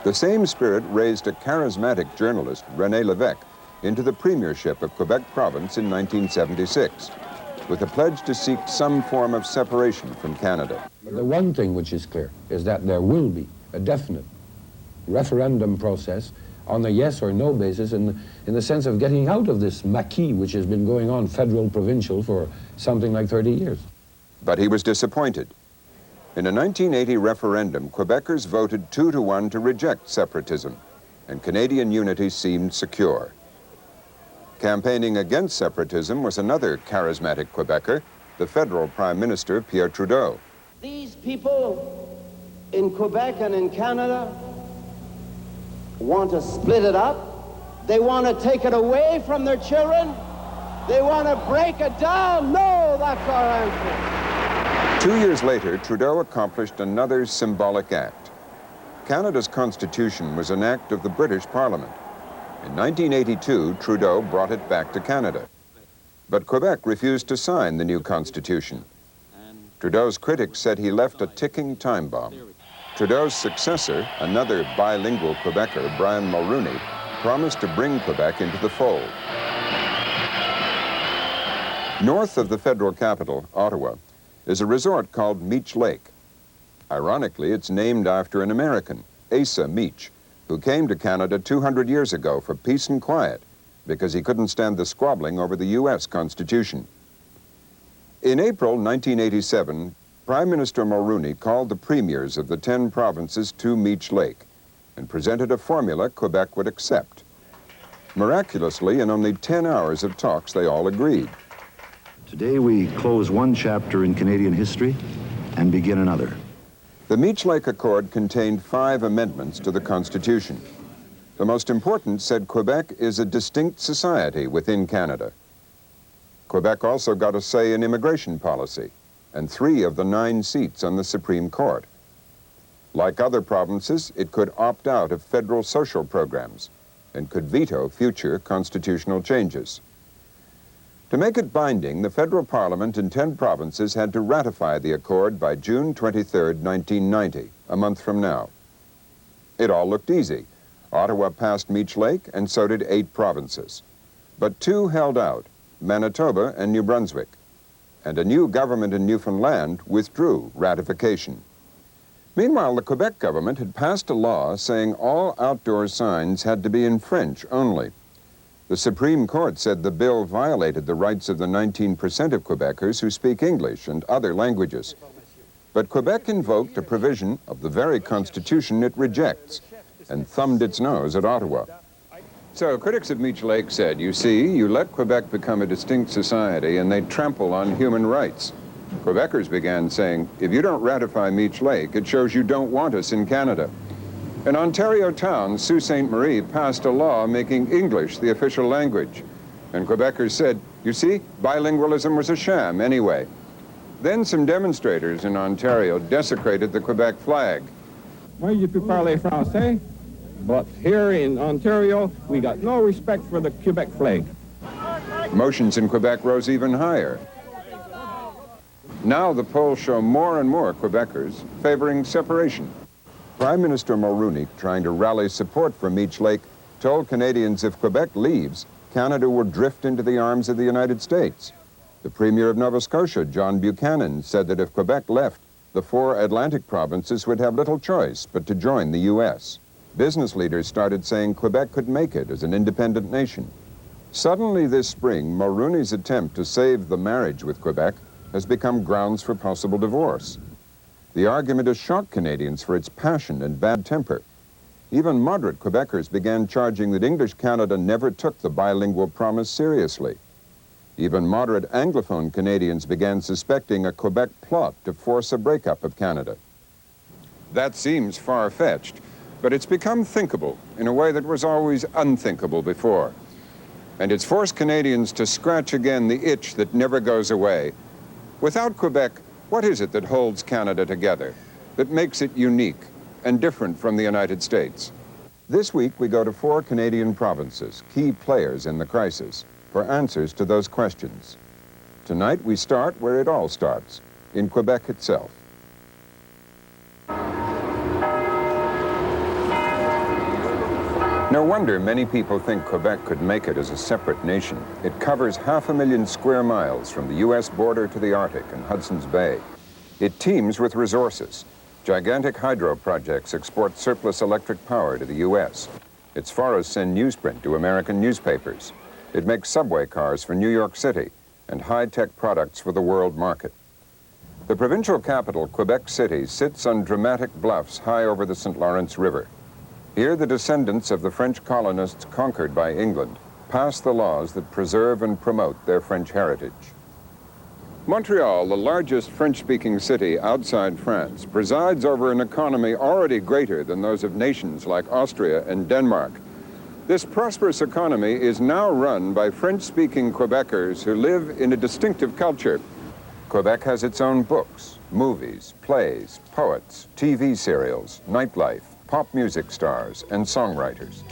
The same spirit raised a charismatic journalist, René Lévesque, into the premiership of Quebec Province in 1976, with a pledge to seek some form of separation from Canada. The one thing which is clear is that there will be a definite referendum process on a yes or no basis in the sense of getting out of this maquis which has been going on federal-provincial for something like 30 years. But he was disappointed. In a 1980 referendum, Quebecers voted 2-1 to reject separatism, and Canadian unity seemed secure. Campaigning against separatism was another charismatic Quebecer, the federal Prime Minister, Pierre Trudeau. These people in Quebec and in Canada want to split it up. They want to take it away from their children. They want to break it down. No, that's our answer. 2 years later, Trudeau accomplished another symbolic act. Canada's Constitution was an act of the British Parliament. In 1982, Trudeau brought it back to Canada. But Quebec refused to sign the new Constitution. Trudeau's critics said he left a ticking time bomb. Trudeau's successor, another bilingual Quebecer, Brian Mulroney, promised to bring Quebec into the fold. North of the federal capital, Ottawa, is a resort called Meech Lake. Ironically, it's named after an American, Asa Meech, who came to Canada 200 years ago for peace and quiet because he couldn't stand the squabbling over the U.S. Constitution. In April 1987, Prime Minister Mulroney called the premiers of the 10 provinces to Meech Lake and presented a formula Quebec would accept. Miraculously, in only 10 hours of talks, they all agreed. Today we close one chapter in Canadian history and begin another. The Meech Lake Accord contained 5 amendments to the Constitution. The most important said Quebec is a distinct society within Canada. Quebec also got a say in immigration policy and 3 of the 9 seats on the Supreme Court. Like other provinces, it could opt out of federal social programs and could veto future constitutional changes. To make it binding, the federal parliament in 10 provinces had to ratify the accord by June 23, 1990, a month from now. It all looked easy. Ottawa passed Meech Lake, and so did 8 provinces. But 2 held out, Manitoba and New Brunswick. And a new government in Newfoundland withdrew ratification. Meanwhile, the Quebec government had passed a law saying all outdoor signs had to be in French only. The Supreme Court said the bill violated the rights of the 19% of Quebecers who speak English and other languages. But Quebec invoked a provision of the very Constitution it rejects and thumbed its nose at Ottawa. So critics of Meech Lake said, you see, you let Quebec become a distinct society and they trample on human rights. Quebecers began saying, if you don't ratify Meech Lake, it shows you don't want us in Canada. In Ontario town, Sault Ste. Marie passed a law making English the official language. And Quebecers said, you see, bilingualism was a sham anyway. Then some demonstrators in Ontario desecrated the Quebec flag. Moi, je peux parler français, but here in Ontario, we got no respect for the Quebec flag. Emotions in Quebec rose even higher. Now the polls show more and more Quebecers favoring separation. Prime Minister Mulroney, trying to rally support for Meech Lake, told Canadians if Quebec leaves, Canada will drift into the arms of the United States. The Premier of Nova Scotia, John Buchanan, said that if Quebec left, the 4 Atlantic provinces would have little choice but to join the U.S. Business leaders started saying Quebec could make it as an independent nation. Suddenly this spring, Mulroney's attempt to save the marriage with Quebec has become grounds for possible divorce. The argument has shocked Canadians for its passion and bad temper. Even moderate Quebecers began charging that English Canada never took the bilingual promise seriously. Even moderate Anglophone Canadians began suspecting a Quebec plot to force a breakup of Canada. That seems far-fetched, but it's become thinkable in a way that was always unthinkable before. And it's forced Canadians to scratch again the itch that never goes away. Without Quebec, what is it that holds Canada together, that makes it unique and different from the United States? This week, we go to 4 Canadian provinces, key players in the crisis, for answers to those questions. Tonight, we start where it all starts, in Quebec itself. No wonder many people think Quebec could make it as a separate nation. It covers 500,000 square miles from the U.S. border to the Arctic and Hudson's Bay. It teems with resources. Gigantic hydro projects export surplus electric power to the U.S. Its forests send newsprint to American newspapers. It makes subway cars for New York City and high-tech products for the world market. The provincial capital, Quebec City, sits on dramatic bluffs high over the St. Lawrence River. Here, the descendants of the French colonists conquered by England pass the laws that preserve and promote their French heritage. Montreal, the largest French-speaking city outside France, presides over an economy already greater than those of nations like Austria and Denmark. This prosperous economy is now run by French-speaking Quebecers who live in a distinctive culture. Quebec has its own books, movies, plays, poets, TV serials, nightlife, pop music stars, and songwriters.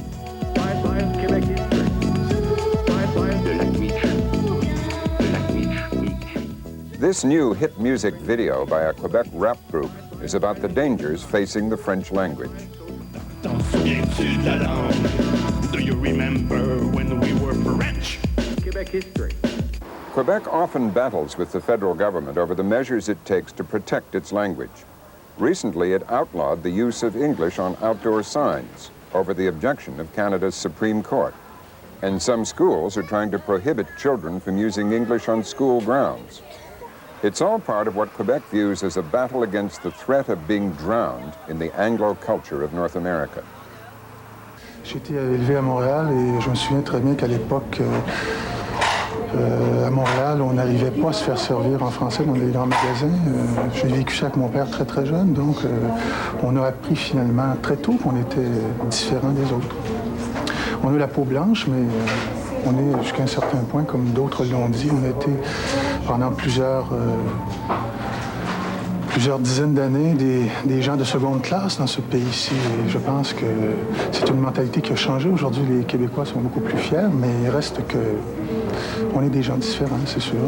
This new hit music video by a Quebec rap group is about the dangers facing the French language. T'en souviens-tu de la langue? Do you remember when we were French? Quebec history. Quebec often battles with the federal government over the measures it takes to protect its language. Recently, it outlawed the use of English on outdoor signs over the objection of Canada's Supreme Court. And some schools are trying to prohibit children from using English on school grounds. It's all part of what Quebec views as a battle against the threat of being drowned in the Anglo culture of North America. J'ai été élevé à Montréal et je me souviens très bien qu'à l'époque, à Montréal, on n'arrivait pas à se faire servir en français dans les grands magasins. J'ai vécu ça avec mon père très très jeune, donc on a appris finalement très tôt qu'on était différents des autres. On a la peau blanche, mais on est jusqu'à un certain point, comme d'autres l'ont dit, on a été pendant plusieurs dizaines d'années des gens de seconde classe dans ce pays-ci. Et je pense que c'est une mentalité qui a changé. Aujourd'hui, les Québécois sont beaucoup plus fiers, mais il reste que on est des gens différents, c'est sûr.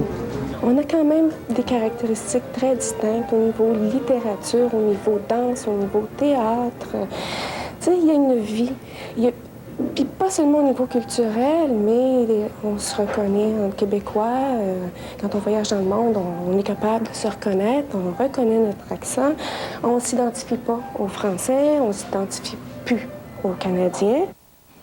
On a quand même des caractéristiques très distinctes au niveau littérature, au niveau danse, au niveau théâtre. Tu sais, il y a une vie. Puis pas seulement au niveau culturel, mais on se reconnaît en Québécois. Quand on voyage dans le monde, on est capable de se reconnaître, on reconnaît notre accent. On ne s'identifie pas aux Français, on ne s'identifie plus aux Canadiens.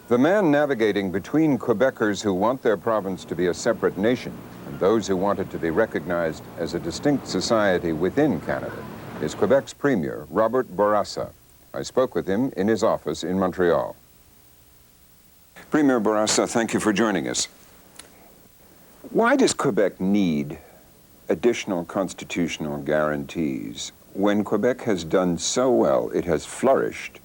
The man navigating between Quebecers who want their province to be a separate nation and those who want it to be recognized as a distinct society within Canada is Quebec's Premier, Robert Bourassa. I spoke with him in his office in Montreal. Premier Bourassa, thank you for joining us. Why does Quebec need additional constitutional guarantees when Quebec has done so well, it has flourished,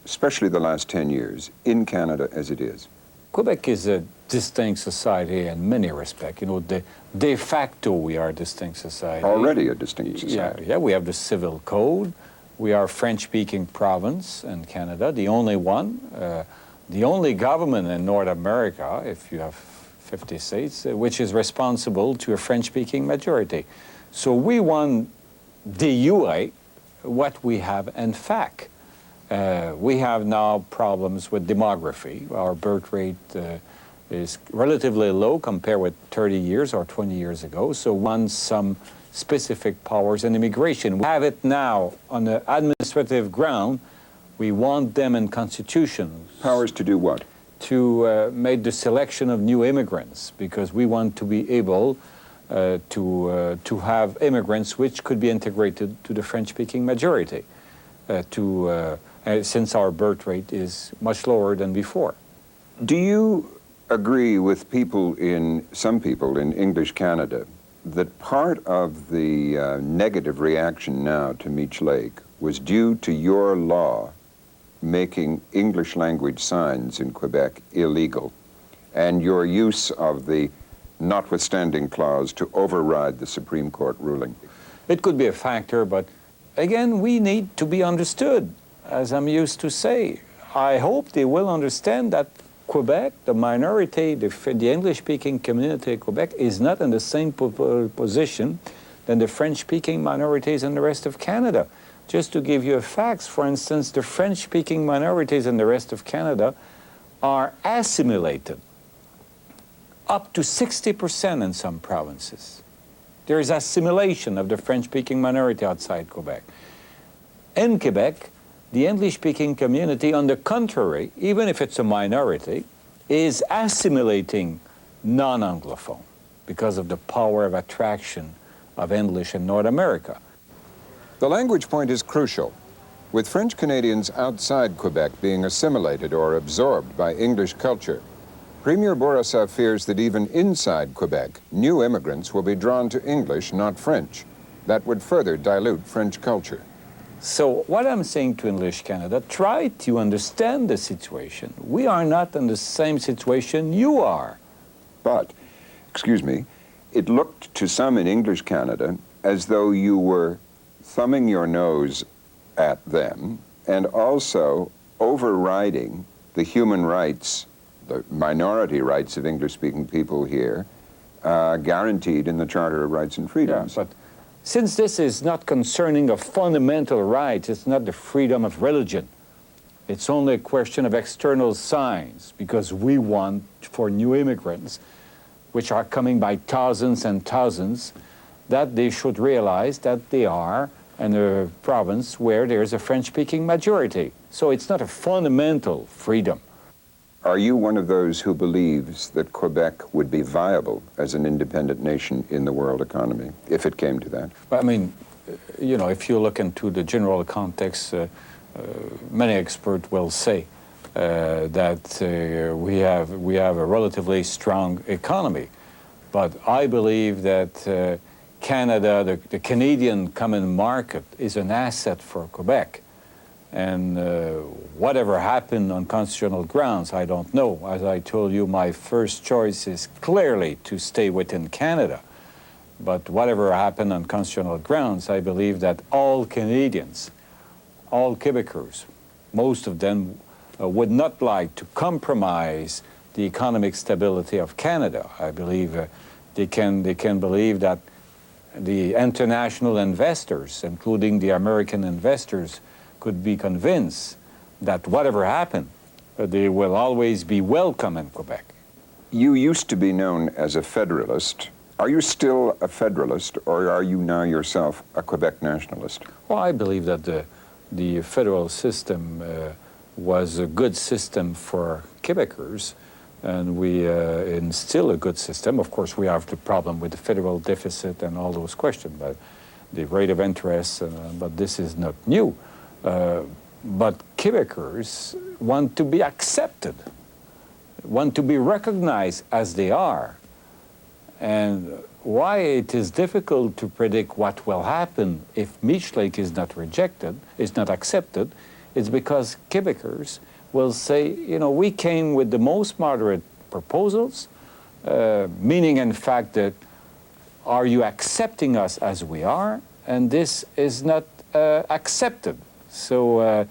especially the last 10 years, in Canada as it is? Quebec is a distinct society in many respects. You know, de facto we are a distinct society. Already a distinct society. Yeah, we have the civil code. We are a French-speaking province in Canada, the only one. The only government in North America, if you have 50 states, which is responsible to a French-speaking majority. So we want de jure what we have in fact. We have now problems with demography. Our birth rate is relatively low compared with 30 years or 20 years ago. So we want some specific powers in immigration. We have it now on the administrative ground. We want them in constitutions. Powers to do what? To make the selection of new immigrants, because we want to be able to have immigrants which could be integrated to the French-speaking majority, since our birth rate is much lower than before. Do you agree with some people in English Canada that part of the negative reaction now to Meech Lake was due to your law making English language signs in Quebec illegal, and your use of the notwithstanding clause to override the Supreme Court ruling? It could be a factor, but again, we need to be understood, as I'm used to say. I hope they will understand that Quebec, the minority, the English-speaking community of Quebec is not in the same position than the French-speaking minorities in the rest of Canada. Just to give you a fact, for instance, the French-speaking minorities in the rest of Canada are assimilated, up to 60% in some provinces. There is assimilation of the French-speaking minority outside Quebec. In Quebec, the English-speaking community, on the contrary, even if it's a minority, is assimilating non-Anglophone because of the power of attraction of English in North America. The language point is crucial. With French Canadians outside Quebec being assimilated or absorbed by English culture, Premier Bourassa fears that even inside Quebec, new immigrants will be drawn to English, not French. That would further dilute French culture. So what I'm saying to English Canada, try to understand the situation. We are not in the same situation you are. But, excuse me, it looked to some in English Canada as though you were thumbing your nose at them and also overriding the human rights, the minority rights of English-speaking people here, guaranteed in the Charter of Rights and Freedoms. Yeah, but since this is not concerning of fundamental rights, it's not the freedom of religion. It's only a question of external signs, because we want for new immigrants, which are coming by thousands and thousands, that they should realize that they are in a province where there's a French-speaking majority. So it's not a fundamental freedom. Are you one of those who believes that Quebec would be viable as an independent nation in the world economy, if it came to that? I mean, you know, if you look into the general context, many experts will say that we have a relatively strong economy. But I believe that Canada, the Canadian common market, is an asset for Quebec. And whatever happened on constitutional grounds, I don't know. As I told you, my first choice is clearly to stay within Canada. But whatever happened on constitutional grounds, I believe that all Canadians, all Quebecers, most of them would not like to compromise the economic stability of Canada. I believe they can believe that the international investors, including the American investors, could be convinced that whatever happened, they will always be welcome in Quebec. You used to be known as a federalist. Are you still a federalist, or are you now yourself a Quebec nationalist? Well, I believe that the federal system was a good system for Quebecers, and we instill a good system. Of course, we have the problem with the federal deficit and all those questions, but the rate of interest, but this is not new. But Quebecers want to be accepted, want to be recognized as they are. And why it is difficult to predict what will happen if Meech Lake is not rejected, is not accepted, is because Quebecers will say, you know, we came with the most moderate proposals, meaning in fact that, are you accepting us as we are? And this is not accepted. So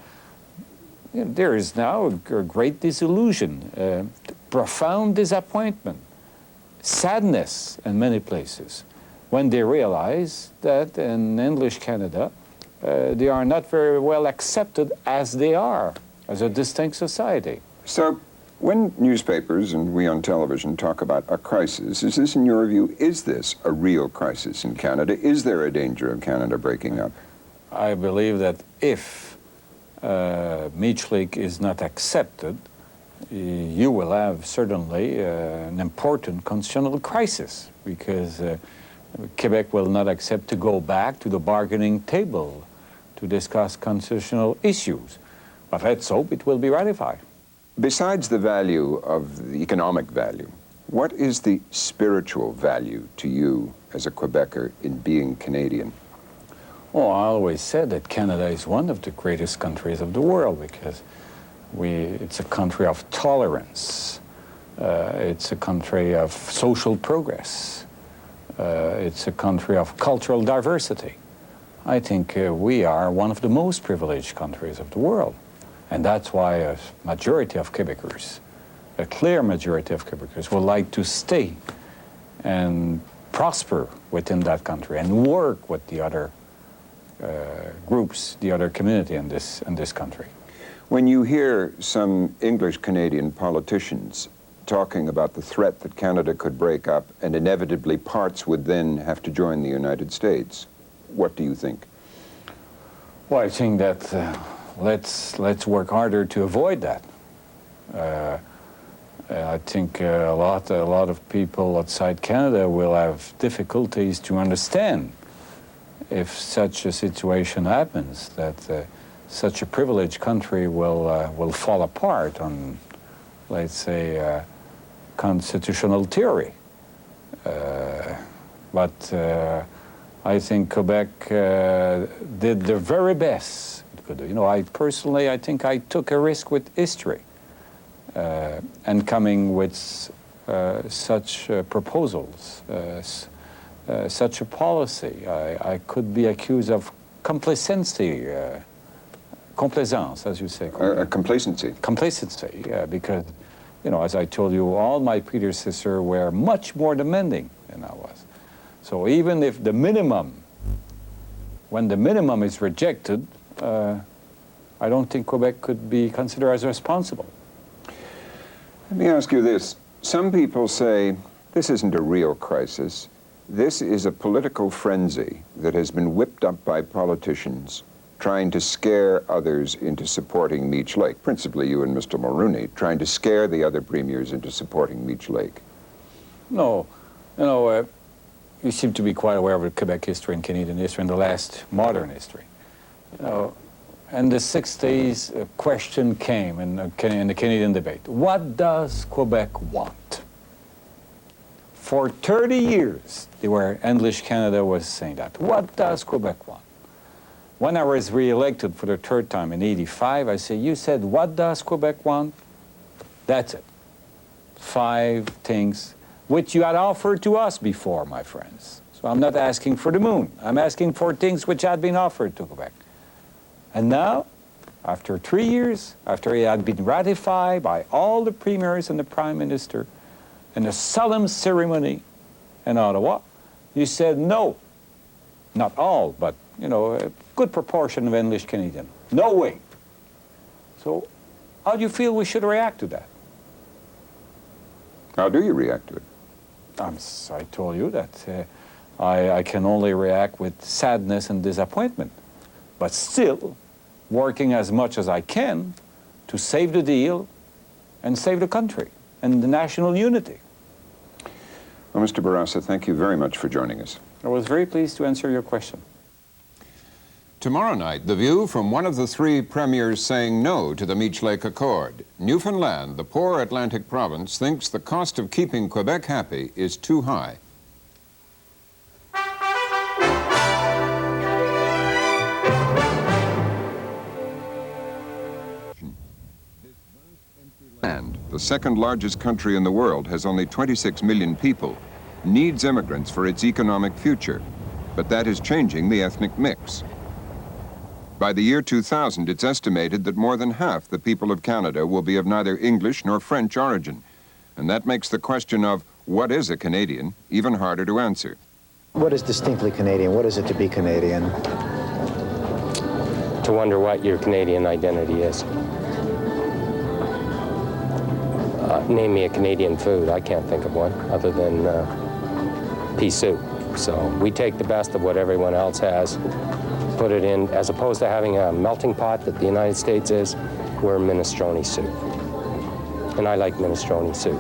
you know, there is now a great disillusion, profound disappointment, sadness in many places when they realize that in English Canada, they are not very well accepted as they are, as a distinct society. So when newspapers and we on television talk about a crisis, is this, in your view, is this a real crisis in Canada? Is there a danger of Canada breaking up? I believe that if Meech Lake is not accepted, you will have certainly an important constitutional crisis, because Quebec will not accept to go back to the bargaining table to discuss constitutional issues. But let's hope it will be ratified. Besides the value of the economic value, what is the spiritual value to you as a Quebecer in being Canadian? Well, I always said that Canada is one of the greatest countries of the world, because it's a country of tolerance. It's a country of social progress. It's a country of cultural diversity. I think we are one of the most privileged countries of the world. And that's why a majority of Quebecers, a clear majority of Quebecers, would like to stay and prosper within that country and work with the other groups, the other community in this country. When you hear some English Canadian politicians talking about the threat that Canada could break up and inevitably parts would then have to join the United States, what do you think? Well, I think that let's work harder to avoid that. I think a lot of people outside Canada will have difficulties to understand if such a situation happens, that such a privileged country will fall apart on, let's say, constitutional theory. But I think Quebec did the very best it could do. You know, I think I took a risk with history and coming with such proposals, such a policy. I could be accused of complacency, complaisance, as you say. Complacency. Complacency, because, you know, as I told you, all my predecessors were much more demanding than I was. So even if the minimum, when the minimum is rejected, I don't think Quebec could be considered as responsible. Let me ask you this. Some people say this isn't a real crisis. This is a political frenzy that has been whipped up by politicians trying to scare others into supporting Meech Lake, principally you and Mr. Mulroney, trying to scare the other premiers into supporting Meech Lake. No, you know, you seem to be quite aware of Quebec history and Canadian history and the last modern history. You know, in the 60s, a question came in the Canadian debate. What does Quebec want? For 30 years, English Canada was saying that. What does Quebec want? When I was re-elected for the third time in '85, I said, you said, what does Quebec want? That's it. 5 things which you had offered to us before, my friends. So I'm not asking for the moon. I'm asking for things which had been offered to Quebec. And now, after 3 years, after it had been ratified by all the premiers and the prime minister in a solemn ceremony in Ottawa, you said no. Not all, but, you know, a good proportion of English Canadian. No way. So how do you feel we should react to that? How do you react to it? I told you that I can only react with sadness and disappointment, but still working as much as I can to save the deal and save the country and the national unity. Well, Mr. Bourassa, thank you very much for joining us. I was very pleased to answer your question. Tomorrow night, the view from one of the 3 premiers saying no to the Meech Lake Accord. Newfoundland, the poor Atlantic province, thinks the cost of keeping Quebec happy is too high. Land, the second largest country in the world, has only 26 million people, needs immigrants for its economic future, but that is changing the ethnic mix. By the year 2000, it's estimated that more than half the people of Canada will be of neither English nor French origin, and that makes the question of what is a Canadian even harder to answer. What is distinctly Canadian? What is it to be Canadian? To wonder what your Canadian identity is. Name me a Canadian food. I can't think of one other than pea soup. So we take the best of what everyone else has, put it in, as opposed to having a melting pot that the United States is, we're minestrone soup. And I like minestrone soup.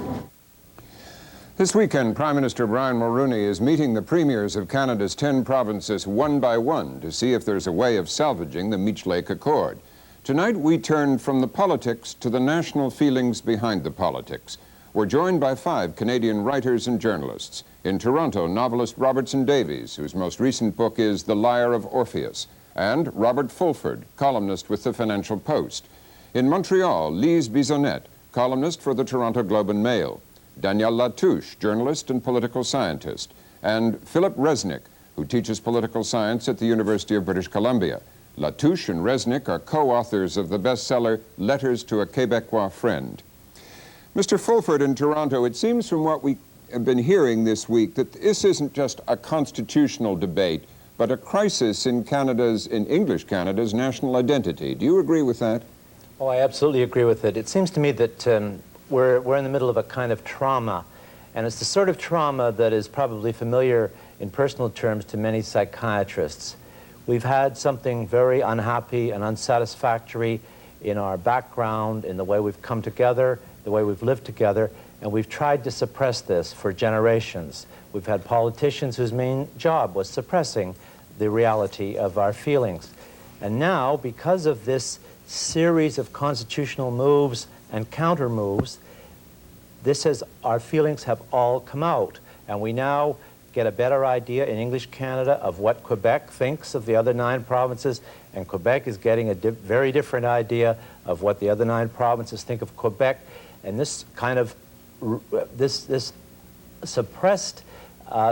This weekend, Prime Minister Brian Mulroney is meeting the premiers of Canada's 10 provinces one by one to see if there's a way of salvaging the Meech Lake Accord. Tonight, we turn from the politics to the national feelings behind the politics. We're joined by 5 Canadian writers and journalists. In Toronto, novelist Robertson Davies, whose most recent book is The Lyre of Orpheus, and Robert Fulford, columnist with the Financial Post. In Montreal, Lise Bisonnette, columnist for the Toronto Globe and Mail. Danielle Latouche, journalist and political scientist. And Philip Resnick, who teaches political science at the University of British Columbia. Latouche and Resnick are co-authors of the bestseller Letters to a Quebecois Friend. Mr. Fulford, in Toronto, it seems from what we have been hearing this week that this isn't just a constitutional debate, but a crisis in English Canada's national identity. Do you agree with that? Oh, I absolutely agree with it. It seems to me that we're in the middle of a kind of trauma, and it's the sort of trauma that is probably familiar in personal terms to many psychiatrists. We've had something very unhappy and unsatisfactory in our background, in the way we've come together, the way we've lived together, and we've tried to suppress this for generations. We've had politicians whose main job was suppressing the reality of our feelings. And now, because of this series of constitutional moves and counter moves, our feelings have all come out, and we now get a better idea in English Canada of what Quebec thinks of the other 9 provinces, and Quebec is getting a very different idea of what the other 9 provinces think of Quebec, and this kind of this suppressed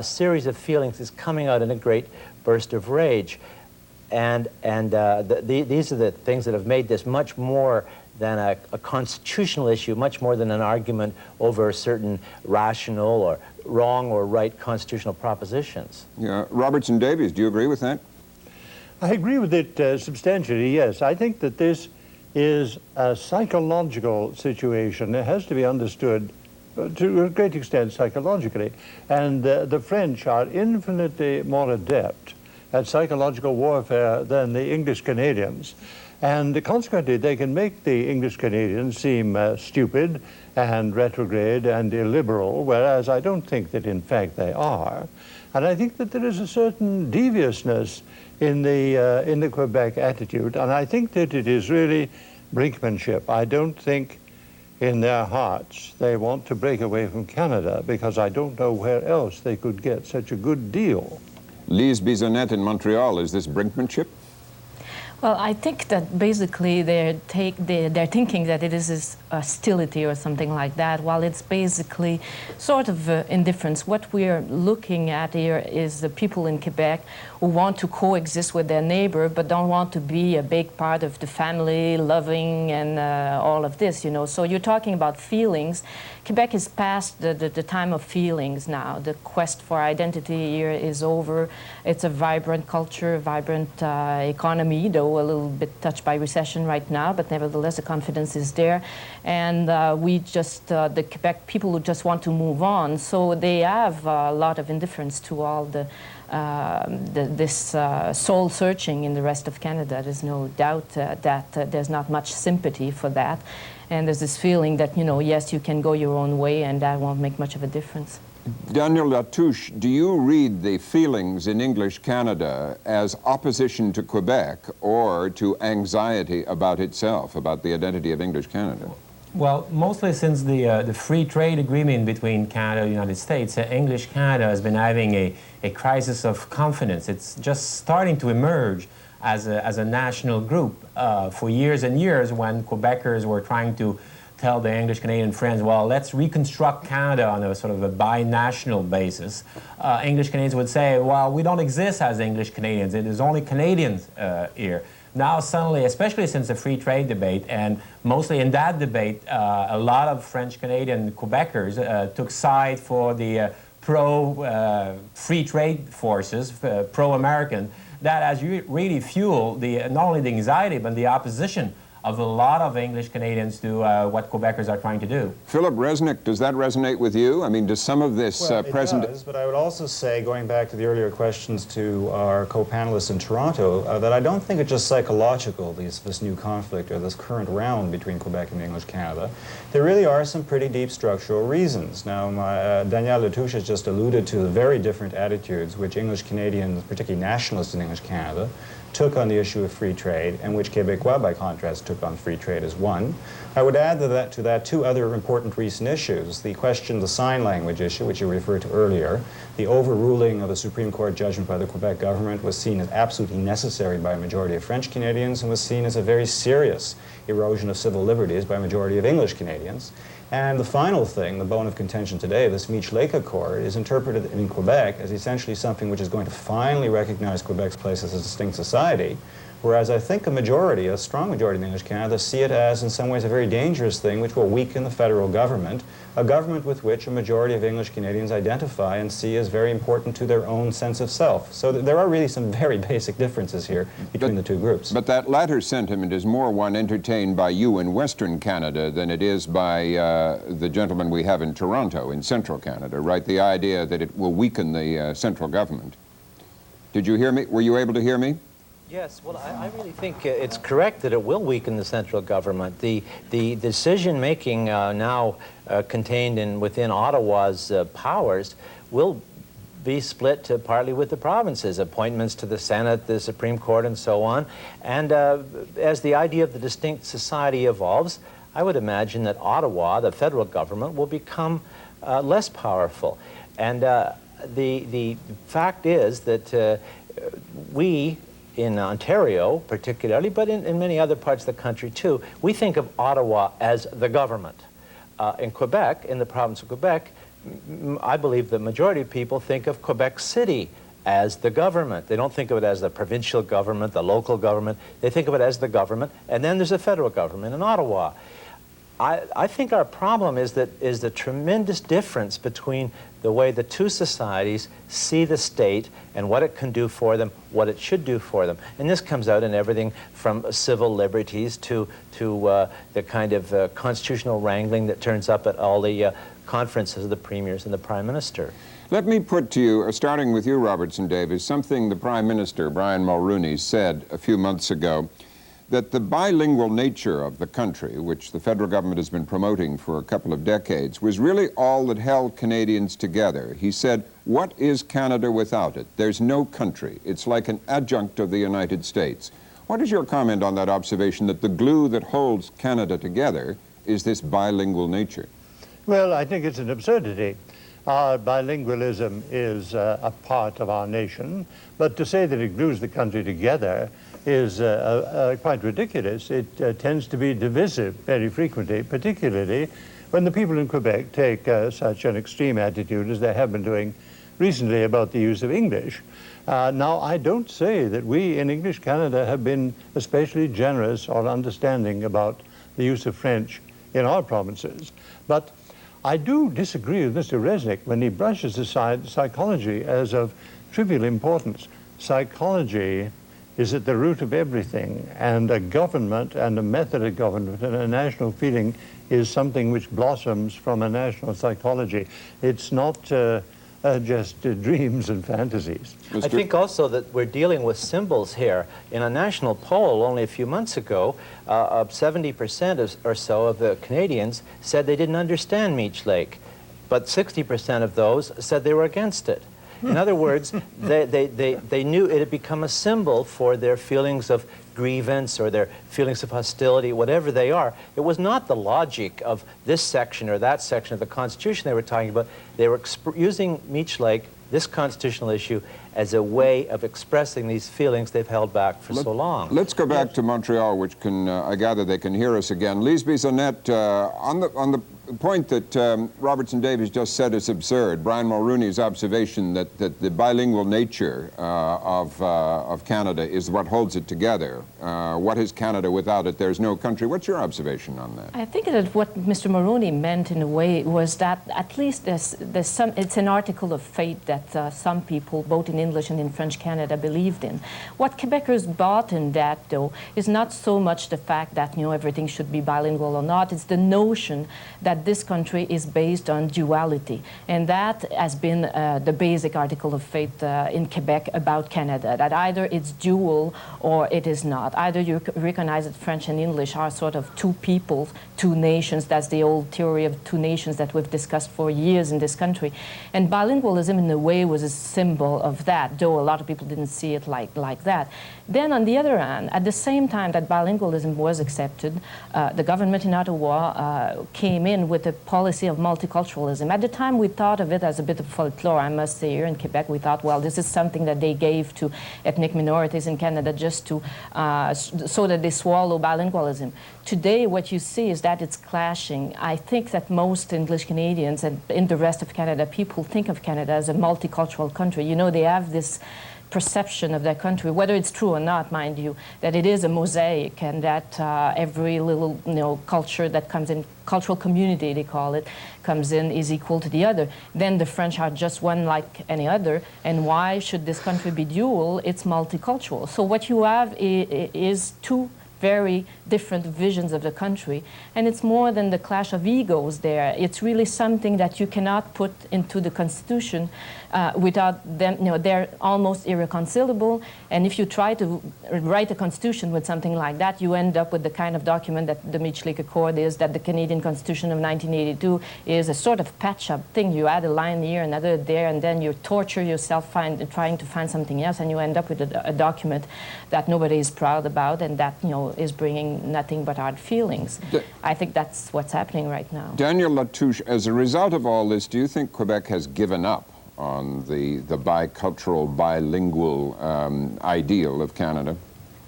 series of feelings is coming out in a great burst of rage. And these are the things that have made this much more than a constitutional issue, much more than an argument over certain rational or wrong or right constitutional propositions. Yeah. Robertson Davies, do you agree with that? I agree with it substantially, yes. I think that this is a psychological situation. It has to be understood to a great extent psychologically. And the French are infinitely more adept at psychological warfare than the English Canadians. And consequently, they can make the English Canadians seem stupid and retrograde and illiberal, whereas I don't think that in fact they are. And I think that there is a certain deviousness in the Quebec attitude, and I think that it is really brinkmanship. I don't think in their hearts they want to break away from Canada, because I don't know where else they could get such a good deal. Lise Bisonnette in Montreal, is this brinkmanship? Well, I think that basically they're thinking that it is hostility or something like that, while it's basically sort of indifference. What we're looking at here is the people in Quebec who want to coexist with their neighbor but don't want to be a big part of the family, loving, and all of this, you know. So you're talking about feelings. Quebec is past the time of feelings now. The quest for identity here is over. It's a vibrant culture, a vibrant economy, though a little bit touched by recession right now, but nevertheless the confidence is there. And the Quebec people who just want to move on, so they have a lot of indifference to all this soul searching in the rest of Canada. There's no doubt that there's not much sympathy for that. And there's this feeling that, you know, yes, you can go your own way and that won't make much of a difference. Daniel Latouche, do you read the feelings in English Canada as opposition to Quebec or to anxiety about itself, about the identity of English Canada? Well, mostly since the free trade agreement between Canada and the United States, English Canada has been having a crisis of confidence. It's just starting to emerge as a national group. For years and years, when Quebecers were trying to tell their English Canadian friends, well, let's reconstruct Canada on a sort of a binational basis, English Canadians would say, well, we don't exist as English Canadians. It is only Canadians here. Now suddenly, especially since the free trade debate, and mostly in that debate, a lot of French Canadian Quebecers took side for the pro-free trade forces, pro-American. That has really fueled not only the anxiety, but the opposition of a lot of English Canadians to what Quebecers are trying to do. Philip Resnick, does that resonate with you? I mean, does some of this present... It does, but I would also say, going back to the earlier questions to our co-panelists in Toronto, that I don't think it's just psychological, this new conflict or this current round between Quebec and English Canada. There really are some pretty deep structural reasons. Now, Daniel Latouche has just alluded to the very different attitudes which English Canadians, particularly nationalists in English Canada, took on the issue of free trade, and which Québécois, by contrast, took on free trade as one. I would add to that two other important recent issues. The question, the sign language issue, which you referred to earlier. The overruling of a Supreme Court judgment by the Quebec government was seen as absolutely necessary by a majority of French Canadians and was seen as a very serious erosion of civil liberties by a majority of English Canadians. And the final thing, the bone of contention today, this Meech Lake Accord, is interpreted in Quebec as essentially something which is going to finally recognize Quebec's place as a distinct society, Whereas I think a majority, a strong majority in English Canada, see it as in some ways a very dangerous thing which will weaken the federal government, a government with which a majority of English Canadians identify and see as very important to their own sense of self. So there are really some very basic differences here between the two groups. But that latter sentiment is more one entertained by you in Western Canada than it is by the gentleman we have in Toronto, in Central Canada, right? The idea that it will weaken the central government. Did you hear me? Were you able to hear me? Yes, well, I really think it's correct that it will weaken the central government. The decision-making now contained within Ottawa's powers will be split partly with the provinces, appointments to the Senate, the Supreme Court, and so on. And as the idea of the distinct society evolves, I would imagine that Ottawa, the federal government, will become less powerful. And the fact is that we, in Ontario particularly, but in many other parts of the country too, we think of Ottawa as the government. In Quebec, in the province of Quebec, I believe the majority of people think of Quebec City as the government. They don't think of it as the provincial government, the local government. They think of it as the government, and then there's a federal government in Ottawa. I think our problem is the tremendous difference between the way the two societies see the state and what it can do for them, what it should do for them. And this comes out in everything from civil liberties to the kind of constitutional wrangling that turns up at all the conferences of the premiers and the prime minister. Let me put to you, starting with you, Robertson Davies, something the Prime Minister, Brian Mulroney, said a few months ago, that the bilingual nature of the country, which the federal government has been promoting for a couple of decades, was really all that held Canadians together. He said, "What is Canada without it? There's no country. It's like an adjunct of the United States." What is your comment on that observation, that the glue that holds Canada together is this bilingual nature? Well, I think it's an absurdity. Our bilingualism is a part of our nation, but to say that it glues the country together is quite ridiculous. It tends to be divisive very frequently, particularly when the people in Quebec take such an extreme attitude as they have been doing recently about the use of English. Now, I don't say that we in English Canada have been especially generous or understanding about the use of French in our provinces, but I do disagree with Mr. Resnick when he brushes aside psychology as of trivial importance. Psychology is at the root of everything, and a government and a method of government and a national feeling is something which blossoms from a national psychology. It's not just dreams and fantasies. I think also that we're dealing with symbols here. In a national poll only a few months ago, 70% or so of the Canadians said they didn't understand Meech Lake, but 60% of those said they were against it. In other words, they knew it had become a symbol for their feelings of grievance or their feelings of hostility, whatever they are. It was not the logic of this section or that section of the Constitution they were talking about. They were using Meech Lake, this constitutional issue, as a way of expressing these feelings they've held back for so long. Let's go back to Montreal, which can, I gather they can hear us again. Lise Bisonnette, on the point that Robertson Davies just said is absurd, Brian Mulroney's observation that the bilingual nature of Canada is what holds it together. What is Canada without it? There's no country. What's your observation on that? I think that what Mr. Mulroney meant in a way was that at least there's some, it's an article of faith that some people, both in English and in French Canada, believed in. What Quebecers bought in that, though, is not so much the fact that, you know, everything should be bilingual or not. It's the notion that this country is based on duality. And that has been the basic article of faith in Quebec about Canada, that either it's dual or it is not. Either you recognize that French and English are sort of two peoples, two nations. That's the old theory of two nations that we've discussed for years in this country. And bilingualism, in a way, was a symbol of that, though a lot of people didn't see it like that. Then, on the other hand, at the same time that bilingualism was accepted, the government in Ottawa came in with a policy of multiculturalism. At the time, we thought of it as a bit of folklore, I must say. Here in Quebec, we thought, well, this is something that they gave to ethnic minorities in Canada just to, so that they swallow bilingualism. Today, what you see is that it's clashing. I think that most English Canadians and in the rest of Canada, people think of Canada as a multicultural country. You know, they have this perception of their country, whether it's true or not, mind you, that it is a mosaic and that every little culture that comes in, cultural community they call it, comes in is equal to the other. Then the French are just one like any other, and why should this country be dual? It's multicultural. So what you have is two very different visions of the country, and it's more than the clash of egos there. It's really something that you cannot put into the Constitution without them, they're almost irreconcilable, and if you try to write a Constitution with something like that, you end up with the kind of document that the Meech Lake Accord is, that the Canadian Constitution of 1982 is, a sort of patch-up thing. You add a line here, another there, and then you torture yourself trying to find something else, and you end up with a document that nobody is proud about, and that is bringing nothing but hard feelings. I think that's what's happening right now. Daniel Latouche, as a result of all this, do you think Quebec has given up on the bicultural, bilingual ideal of Canada?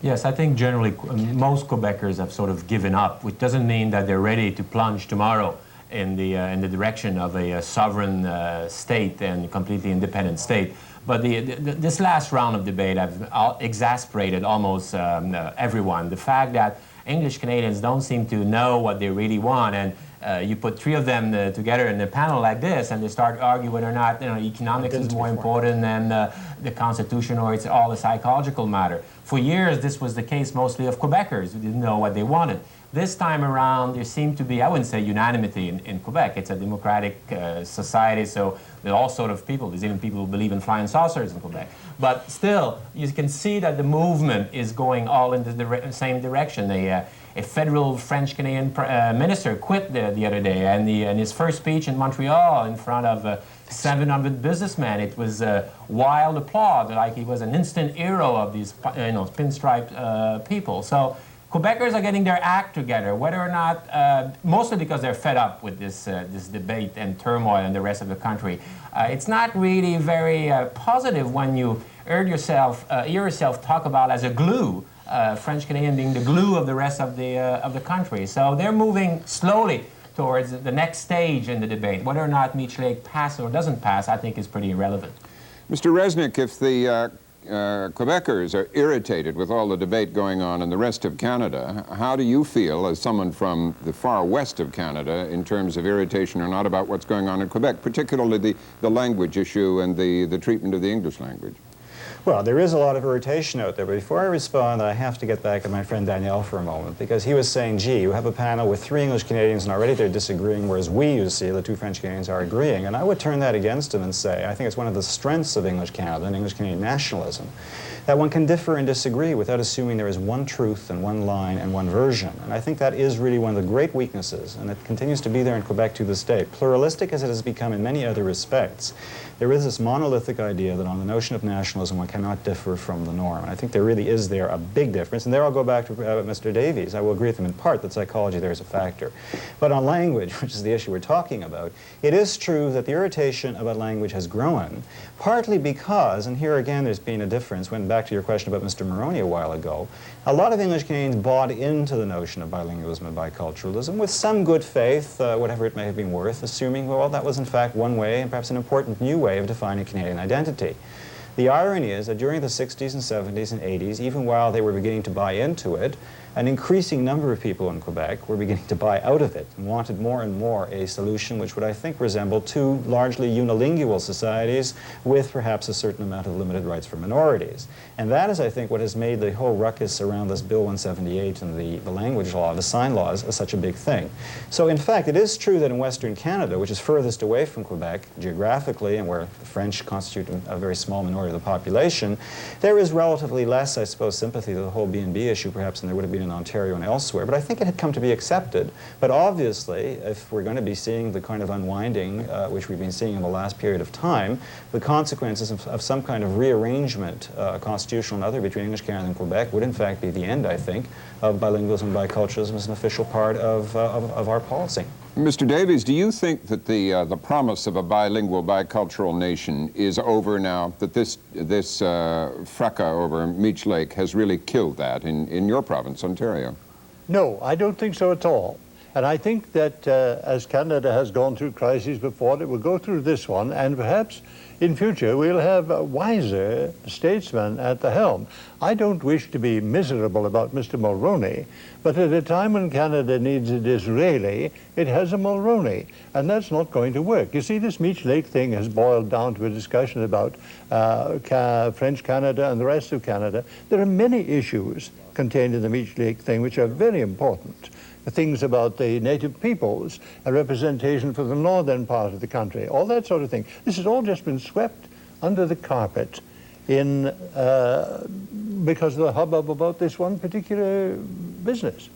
Yes, I think generally most Quebecers have sort of given up, which doesn't mean that they're ready to plunge tomorrow in the direction of a sovereign state and completely independent state. But this last round of debate have exasperated almost everyone. The fact that English Canadians don't seem to know what they really want, and you put three of them together in a panel like this, and they start arguing whether or not economics is more important than the Constitution, or it's all a psychological matter. For years, this was the case mostly of Quebecers who didn't know what they wanted. This time around, there seemed to be, I wouldn't say unanimity in Quebec. It's a democratic society, so there are all sorts of people. There's even people who believe in flying saucers in Quebec. But still, you can see that the movement is going all in the same direction. A federal French-Canadian minister quit the other day, and in his first speech in Montreal in front of 700 businessmen, it was wild applause, like he was an instant hero of these pinstripe people. So Quebecers are getting their act together, whether or not, mostly because they're fed up with this debate and turmoil in the rest of the country. It's not really very positive when you hear yourself talk about as a glue, French-Canadian being the glue of the rest of the country. So they're moving slowly towards the next stage in the debate. Whether or not Meech Lake passes or doesn't pass, I think is pretty irrelevant. Mr. Resnick, if the Quebecers are irritated with all the debate going on in the rest of Canada, how do you feel as someone from the far west of Canada in terms of irritation or not about what's going on in Quebec, particularly the language issue and the treatment of the English language? Well, there is a lot of irritation out there, but before I respond, I have to get back to my friend Daniel for a moment, because he was saying, gee, you have a panel with 3 English Canadians and already they're disagreeing, whereas we, you see, the 2 French Canadians are agreeing. And I would turn that against him and say, I think it's one of the strengths of English Canada and English Canadian nationalism, that one can differ and disagree without assuming there is one truth and one line and one version. And I think that is really one of the great weaknesses, and it continues to be there in Quebec to this day. Pluralistic as it has become in many other respects, there is this monolithic idea that on the notion of nationalism one cannot differ from the norm. And I think there really is there a big difference. And there I'll go back to Mr. Davies. I will agree with him in part that psychology there is a factor. But on language, which is the issue we're talking about, it is true that the irritation about language has grown, partly because, and here again there's been a difference, when back to your question about Mr. Moroney a while ago, a lot of English Canadians bought into the notion of bilingualism and biculturalism with some good faith, whatever it may have been worth, assuming, well, that was in fact one way, and perhaps an important new way of defining Canadian identity. The irony is that during the 60s and 70s and 80s, even while they were beginning to buy into it, an increasing number of people in Quebec were beginning to buy out of it and wanted more and more a solution which would, I think, resemble 2 largely unilingual societies with perhaps a certain amount of limited rights for minorities. And that is, I think, what has made the whole ruckus around this Bill 178 and the language law, the sign laws, such a big thing. So, in fact, it is true that in Western Canada, which is furthest away from Quebec geographically and where the French constitute a very small minority of the population, there is relatively less, I suppose, sympathy to the whole B&B issue perhaps than there would have been in Ontario and elsewhere, but I think it had come to be accepted. But obviously, if we're going to be seeing the kind of unwinding which we've been seeing in the last period of time, the consequences of some kind of rearrangement, constitutional and other, between English Canada and Quebec would in fact be the end, I think, of bilingualism and biculturalism as an official part of our policy. Mr. Davies, do you think that the promise of a bilingual, bicultural nation is over now, that this fracas over Meech Lake has really killed that in your province, Ontario? No, I don't think so at all. And I think that as Canada has gone through crises before, it will go through this one, and perhaps in future we'll have wiser statesmen at the helm. I don't wish to be miserable about Mr. Mulroney, but at a time when Canada needs a Disraeli, it has a Mulroney, and that's not going to work. You see, this Meech Lake thing has boiled down to a discussion about French Canada and the rest of Canada. There are many issues contained in the Meech Lake thing which are very important. Things about the native peoples, a representation for the northern part of the country, all that sort of thing. This has all just been swept under the carpet in because of the hubbub about this one particular business.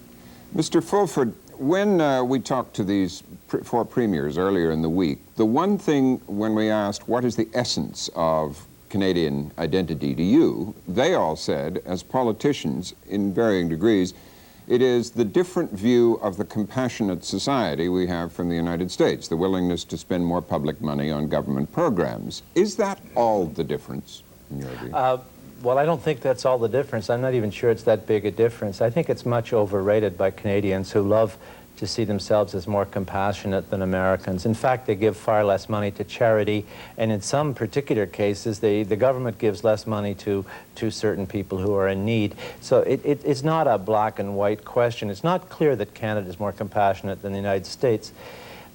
Mr. Fulford, when we talked to these four premiers earlier in the week, the one thing when we asked what is the essence of Canadian identity to you, they all said, as politicians in varying degrees, it is the different view of the compassionate society we have from the United States, the willingness to spend more public money on government programs. Is that all the difference, in your view? Well, I don't think that's all the difference. I'm not even sure it's that big a difference. I think it's much overrated by Canadians who love to see themselves as more compassionate than Americans. In fact, they give far less money to charity, and in some particular cases, the government gives less money to certain people who are in need. So it's not a black and white question. It's not clear that Canada is more compassionate than the United States.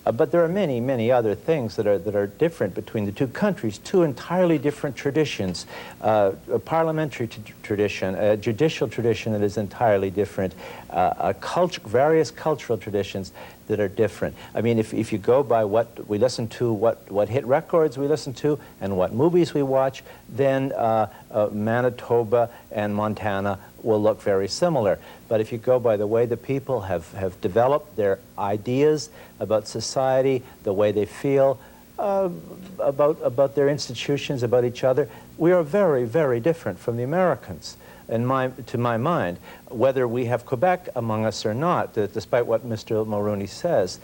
But there are many, many other things that are different between the two countries, two entirely different traditions, a parliamentary tradition, a judicial tradition that is entirely different, various cultural traditions that are different. I mean, if you go by what we listen to, what hit records we listen to, and what movies we watch, then Manitoba and Montana will look very similar. But if you go by the way the people have developed their ideas about society, the way they feel about their institutions, about each other, we are very, very different from the Americans. To my mind, whether we have Quebec among us or not, despite what Mr. Mulroney says,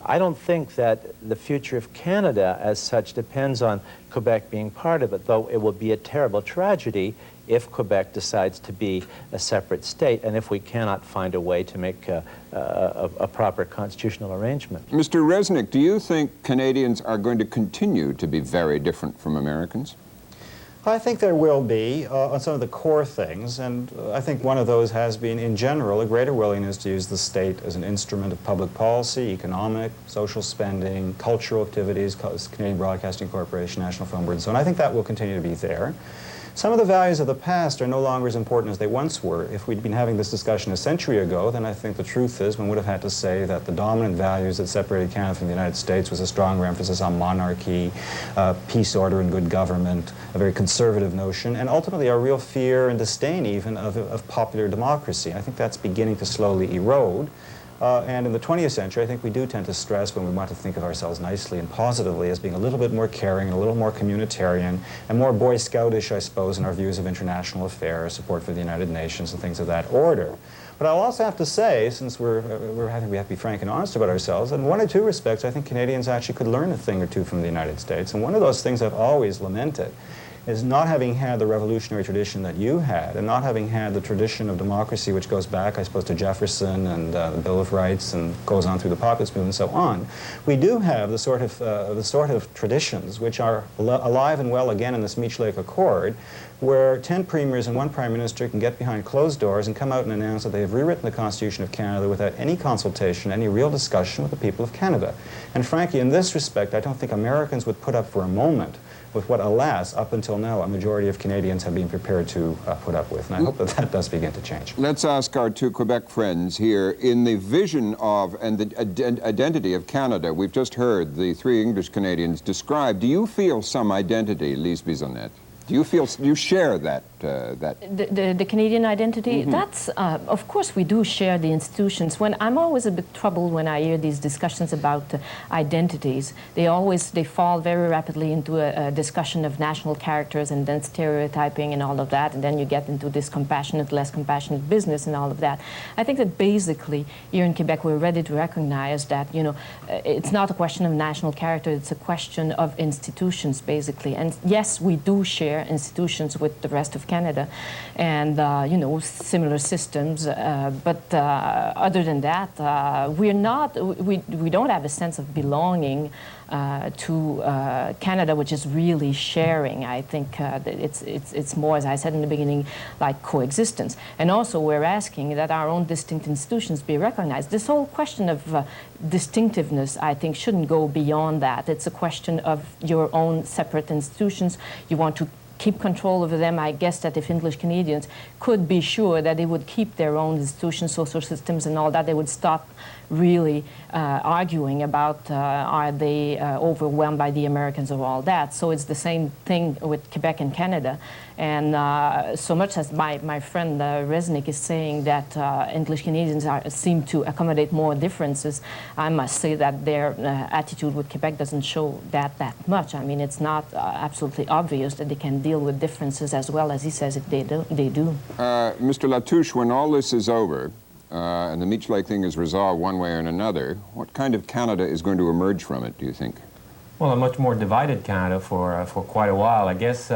I don't think that the future of Canada as such depends on Quebec being part of it, though it will be a terrible tragedy if Quebec decides to be a separate state and if we cannot find a way to make a proper constitutional arrangement. Mr. Resnick, do you think Canadians are going to continue to be very different from Americans? I think there will be on some of the core things, and I think one of those has been, in general, a greater willingness to use the state as an instrument of public policy, economic, social spending, cultural activities, Canadian Broadcasting Corporation, National Film Board, and so on. I think that will continue to be there. Some of the values of the past are no longer as important as they once were. If we'd been having this discussion a century ago, then I think the truth is one would have had to say that the dominant values that separated Canada from the United States was a stronger emphasis on monarchy, peace, order, and good government, a very conservative notion, and ultimately a real fear and disdain even of popular democracy. I think that's beginning to slowly erode. And in the 20th century, I think we do tend to stress when we want to think of ourselves nicely and positively as being a little bit more caring and a little more communitarian and more Boy Scoutish, I suppose, in our views of international affairs, support for the United Nations and things of that order. But I'll also have to say, since we have to be frank and honest about ourselves, in one or two respects, I think Canadians actually could learn a thing or two from the United States. And one of those things I've always lamented is not having had the revolutionary tradition that you had, and not having had the tradition of democracy which goes back, I suppose, to Jefferson and the Bill of Rights and goes on through the populist movement and so on. We do have the sort of traditions which are alive and well again in this Meech Lake Accord, where 10 premiers and 1 prime minister can get behind closed doors and come out and announce that they have rewritten the Constitution of Canada without any consultation, any real discussion with the people of Canada. And frankly, in this respect, I don't think Americans would put up for a moment with what, alas, up until now, a majority of Canadians have been prepared to put up with. And I hope that that does begin to change. Let's ask our two Quebec friends here, in the vision of and the identity of Canada, we've just heard the 3 English Canadians describe. Do you feel some identity, Lise Bisonnette? Do you share that? The Canadian identity? Mm-hmm. That's, of course, we do share the institutions. I'm always a bit troubled when I hear these discussions about identities. They fall very rapidly into a discussion of national characters and then stereotyping and all of that, and then you get into this compassionate, less compassionate business and all of that. I think that basically here in Quebec we're ready to recognize that, you know, it's not a question of national character, it's a question of institutions, basically. And yes, we do share share institutions with the rest of Canada, and you know, similar systems. But other than that, we don't have a sense of belonging to Canada, which is really sharing. I think that it's more, as I said in the beginning, like coexistence. And also we're asking that our own distinct institutions be recognized. This whole question of distinctiveness, I think, shouldn't go beyond that. It's a question of your own separate institutions. You want to keep control over them. I guess that if English Canadians could be sure that they would keep their own institutions, social systems and all that, they would stop really arguing about are they overwhelmed by the Americans or all that. So it's the same thing with Quebec and Canada. And so much as my friend Resnick is saying that English Canadians seem to accommodate more differences, I must say that their attitude with Quebec doesn't show that much. I mean, it's not absolutely obvious that they can deal with differences as well as he says if they do. Mr. Latouche, when all this is over, and the Meech Lake thing is resolved one way or another, what kind of Canada is going to emerge from it, do you think? Well, a much more divided Canada for quite a while. I guess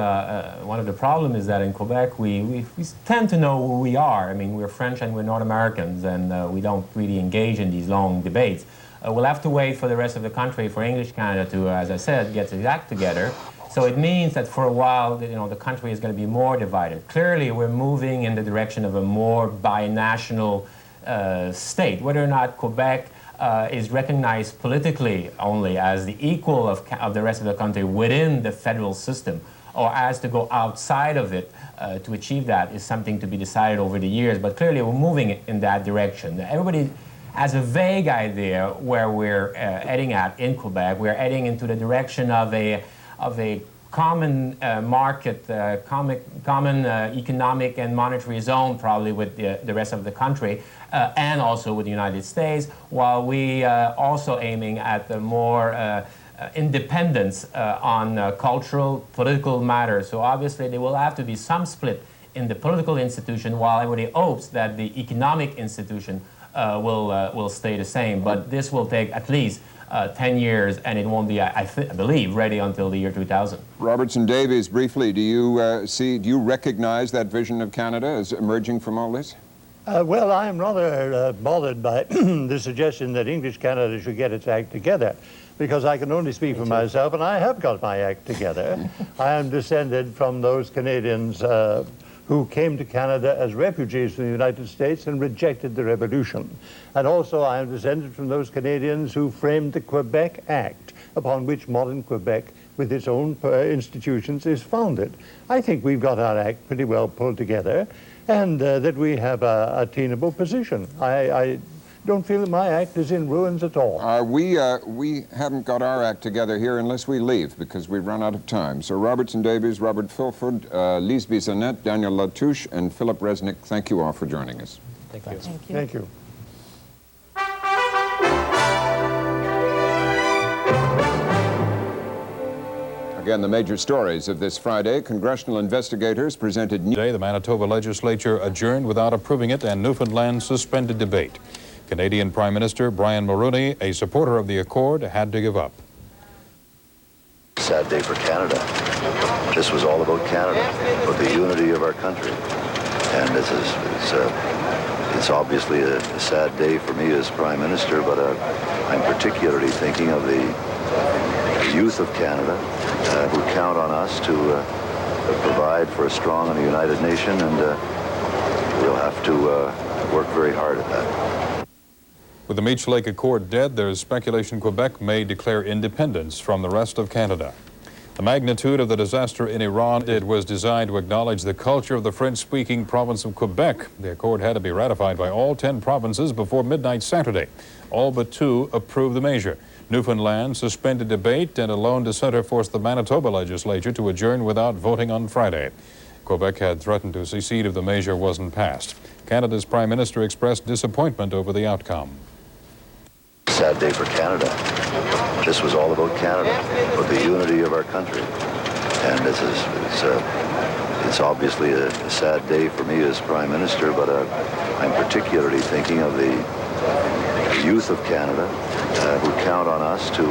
one of the problems is that in Quebec we tend to know who we are. I mean, we're French and we're North Americans, and we don't really engage in these long debates. We'll have to wait for the rest of the country, for English Canada to, as I said, get its act together. So it means that for a while, you know, the country is going to be more divided. Clearly, we're moving in the direction of a more binational state. Whether or not Quebec is recognized politically only as the equal of the rest of the country within the federal system, or as to go outside of it to achieve that, is something to be decided over the years. But clearly, we're moving in that direction. Everybody has a vague idea where we're heading at in Quebec. We're heading into the direction of a common market, common economic and monetary zone, probably with the rest of the country, and also with the United States, while we also aiming at the more independence on cultural, political matters. So obviously there will have to be some split in the political institution, while everybody hopes that the economic institution will stay the same. But this will take at least 10 years, and it won't be, I believe, ready until the year 2000. Robertson Davies, briefly, do you recognize that vision of Canada as emerging from all this? Well, I am rather bothered by the suggestion that English Canada should get its act together, because I can only speak for myself, and I have got my act together. I am descended from those Canadians who came to Canada as refugees from the United States and rejected the revolution. And also I am descended from those Canadians who framed the Quebec Act, upon which modern Quebec, with its own institutions, is founded. I think we've got our act pretty well pulled together, and that we have a tenable position. I don't feel that my act is in ruins at all. We haven't got our act together here unless we leave, because we've run out of time. So Robertson Davies, Robert Fulford, Lise Bissonnette, Daniel Latouche, and Philip Resnick, thank you all for joining us. Thank you. Thank you. Thank you. Again, the major stories of this Friday. Congressional investigators presented... Today, the Manitoba legislature adjourned without approving it, and Newfoundland suspended debate. Canadian Prime Minister Brian Mulroney, a supporter of the Accord, had to give up. Sad day for Canada. This was all about Canada, about the unity of our country. And it's obviously a sad day for me as Prime Minister, but I'm particularly thinking of the youth of Canada who count on us to provide for a strong and a united nation, and we'll have to work very hard at that. With the Meech Lake Accord dead, there is speculation Quebec may declare independence from the rest of Canada. The magnitude of the disaster in Iran, it was designed to acknowledge the culture of the French-speaking province of Quebec. The accord had to be ratified by all 10 provinces before midnight Saturday. All but 2 approved the measure. Newfoundland suspended debate, and a lone dissenter forced the Manitoba legislature to adjourn without voting on Friday. Quebec had threatened to secede if the measure wasn't passed. Canada's Prime Minister expressed disappointment over the outcome. Sad day for Canada. This was all about Canada, about the unity of our country. And it's obviously a sad day for me as Prime Minister, but I'm particularly thinking of the youth of Canada who count on us to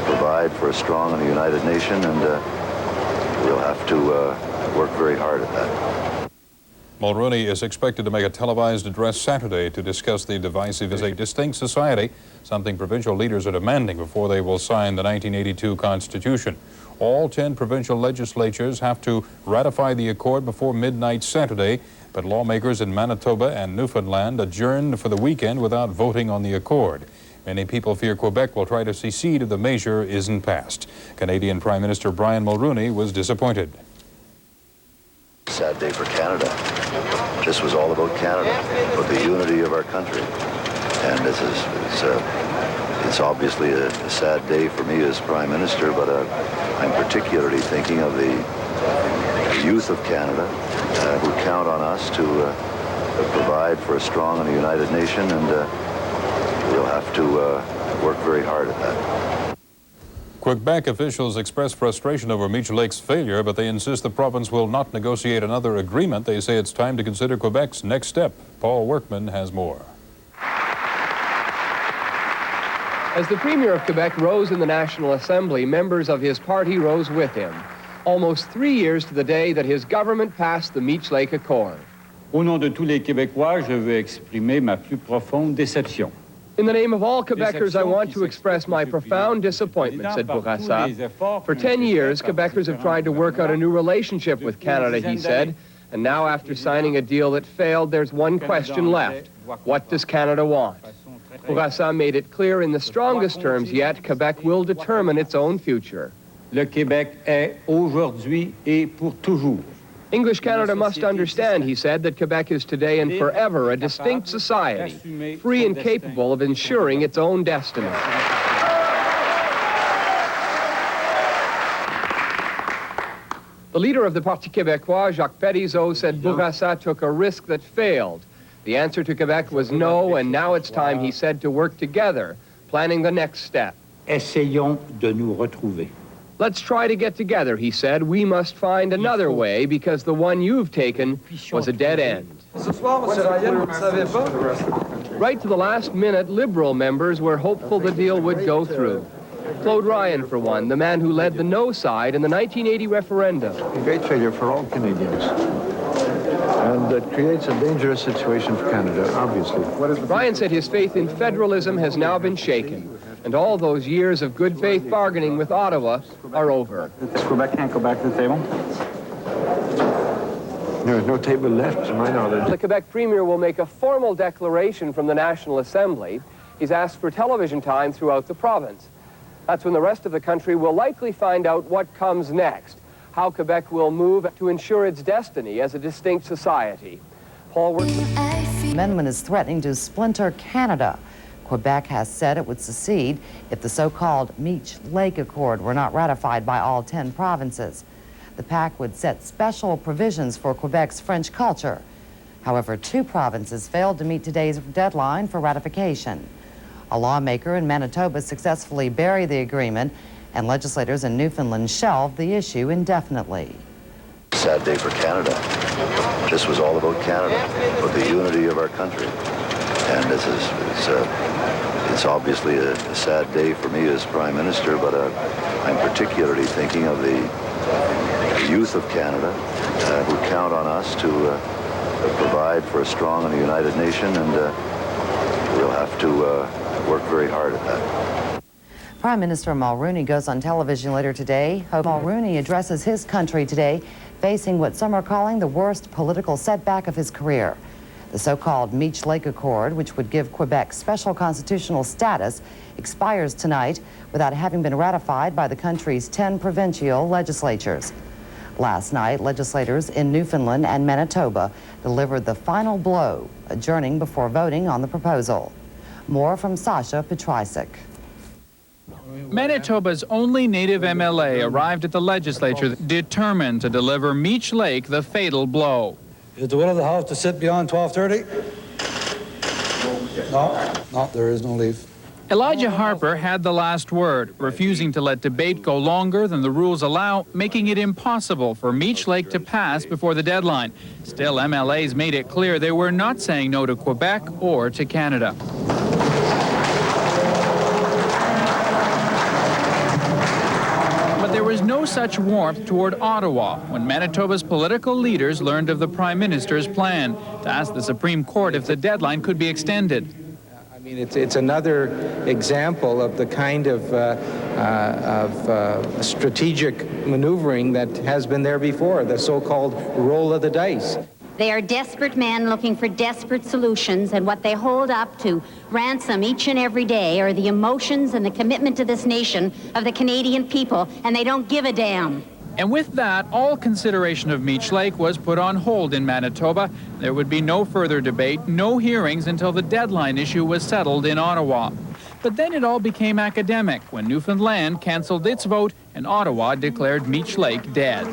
provide for a strong and a united nation, and we'll have to work very hard at that. Mulroney is expected to make a televised address Saturday to discuss the divisive as a distinct society, something provincial leaders are demanding before they will sign the 1982 Constitution. All 10 provincial legislatures have to ratify the accord before midnight Saturday, but lawmakers in Manitoba and Newfoundland adjourned for the weekend without voting on the accord. Many people fear Quebec will try to secede if the measure isn't passed. Canadian Prime Minister Brian Mulroney was disappointed. Sad day for Canada. This was all about Canada, about the unity of our country. And it's obviously a sad day for me as Prime Minister, but I'm particularly thinking of the youth of Canada who count on us to provide for a strong and a united nation, and we'll have to work very hard at that. Quebec officials express frustration over Meech Lake's failure, but they insist the province will not negotiate another agreement. They say it's time to consider Quebec's next step. Paul Workman has more. As the Premier of Quebec rose in the National Assembly, members of his party rose with him. Almost 3 years to the day that his government passed the Meech Lake Accord. Au nom de tous les Québécois, je veux exprimer ma plus profonde déception. In the name of all Quebecers, I want to express my profound disappointment, said Bourassa. For 10 years, Quebecers have tried to work out a new relationship with Canada, he said. And now, after signing a deal that failed, there's one question left. What does Canada want? Bourassa made it clear in the strongest terms yet, Quebec will determine its own future. Le Québec est aujourd'hui et pour toujours. English Canada must understand, he said, that Quebec is today and forever a distinct society, free and capable of ensuring its own destiny. The leader of the Parti Québécois, Jacques Parizeau, said Bourassa took a risk that failed. The answer to Quebec was no, and now it's time, he said, to work together, planning the next step. Essayons de nous retrouver. Let's try to get together, he said. We must find another way because the one you've taken was a dead end. Right to the last minute, Liberal members were hopeful the deal would go through. Claude Ryan, for one, the man who led the no side in the 1980 referendum. A great failure for all Canadians. And it creates a dangerous situation for Canada, obviously. Ryan said his faith in federalism has now been shaken, and all those years of good faith bargaining with Ottawa are over. Quebec can't go back to the table? There's no table left, to my knowledge. The Quebec Premier will make a formal declaration from the National Assembly. He's asked for television time throughout the province. That's when the rest of the country will likely find out what comes next, how Quebec will move to ensure its destiny as a distinct society. Paul Workman. The amendment is threatening to splinter Canada. Quebec has said it would secede if the so-called Meech Lake Accord were not ratified by all 10 provinces. The pact would set special provisions for Quebec's French culture. However, 2 provinces failed to meet today's deadline for ratification. A lawmaker in Manitoba successfully buried the agreement, and legislators in Newfoundland shelved the issue indefinitely. Sad day for Canada. This was all about Canada, about the unity of our country. And it's obviously a sad day for me as Prime Minister, but I'm particularly thinking of the youth of Canada who count on us to provide for a strong and a united nation, and we'll have to work very hard at that. Prime Minister Mulroney goes on television later today. Mulroney addresses his country today, facing what some are calling the worst political setback of his career. The so-called Meech Lake Accord, which would give Quebec special constitutional status, expires tonight without having been ratified by the country's 10 provincial legislatures. Last night, legislators in Newfoundland and Manitoba delivered the final blow, adjourning before voting on the proposal. More from Sasha Petricek. Manitoba's only native MLA arrived at the legislature determined to deliver Meech Lake the fatal blow. Is the will of the House to sit beyond 12:30? No, there is no leave. Elijah Harper had the last word, refusing to let debate go longer than the rules allow, making it impossible for Meech Lake to pass before the deadline. Still, MLAs made it clear they were not saying no to Quebec or to Canada. But there was no such warmth toward Ottawa when Manitoba's political leaders learned of the Prime Minister's plan to ask the Supreme Court if the deadline could be extended. I mean, it's another example of the kind of strategic maneuvering that has been there before, the so-called roll of the dice. They are desperate men looking for desperate solutions, and what they hold up to ransom each and every day are the emotions and the commitment to this nation of the Canadian people, and they don't give a damn. And with that, all consideration of Meech Lake was put on hold in Manitoba. There would be no further debate, no hearings until the deadline issue was settled in Ottawa. But then it all became academic when Newfoundland canceled its vote and Ottawa declared Meech Lake dead.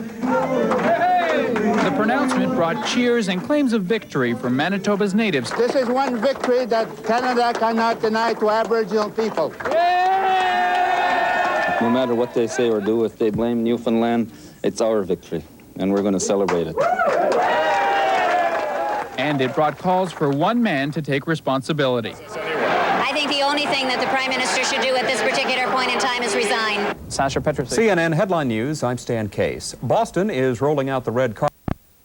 The pronouncement brought cheers and claims of victory from Manitoba's natives. This is one victory that Canada cannot deny to Aboriginal people. No matter what they say or do, if they blame Newfoundland, it's our victory, and we're going to celebrate it. And it brought calls for one man to take responsibility. I think the only thing that the Prime Minister should do at this particular point in time is resign. Sasha Petrovic. CNN Headline News, I'm Stan Case. Boston is rolling out the red carpet